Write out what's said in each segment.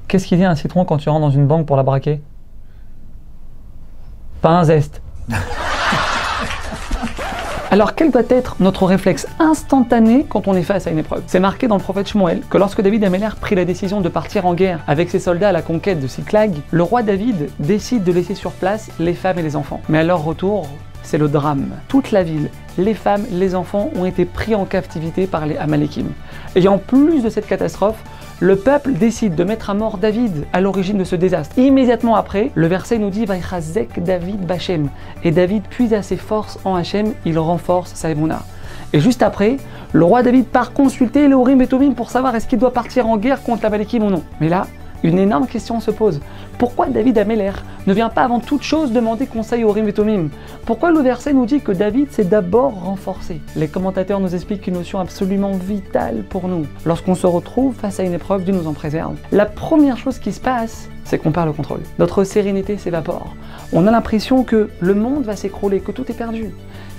Qu'est-ce qu'il dit un citron quand tu rentres dans une banque pour la braquer? Pas un zeste. Alors quel doit être notre réflexe instantané quand on est face à une épreuve? C'est marqué dans le prophète Shmuel que lorsque David Améler prit la décision de partir en guerre avec ses soldats à la conquête de Siklag, le roi David décide de laisser sur place les femmes et les enfants. Mais à leur retour, c'est le drame. Toute la ville, les femmes, les enfants ont été pris en captivité par les Amalékim. Et en plus de cette catastrophe, le peuple décide de mettre à mort David à l'origine de ce désastre. Immédiatement après, le verset nous dit « Vaïchazek David Bachem » et David puise à ses forces en Hachem, il renforce sa émouna. Et juste après, le roi David part consulter les Urim et Tumim pour savoir est-ce qu'il doit partir en guerre contre l'Amalékim ou non. Mais là, une énorme question se pose. Pourquoi David Améler ne vient pas avant toute chose demander conseil aux Urim et Tumim? Pourquoi le verset nous dit que David s'est d'abord renforcé? Les commentateurs nous expliquent une notion absolument vitale pour nous. Lorsqu'on se retrouve face à une épreuve, Dieu nous en préserve. La première chose qui se passe, c'est qu'on perd le contrôle. Notre sérénité s'évapore. On a l'impression que le monde va s'écrouler, que tout est perdu.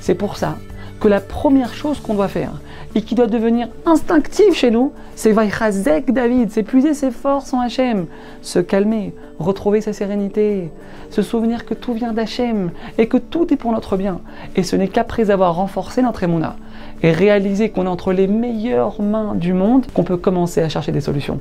C'est pour ça que la première chose qu'on doit faire et qui doit devenir instinctive chez nous, c'est Vaïchazek David, c'est puiser ses forces en Hachem, se calmer, retrouver sa sérénité, se souvenir que tout vient d'Hachem et que tout est pour notre bien. Et ce n'est qu'après avoir renforcé notre émouna et réalisé qu'on est entre les meilleures mains du monde qu'on peut commencer à chercher des solutions.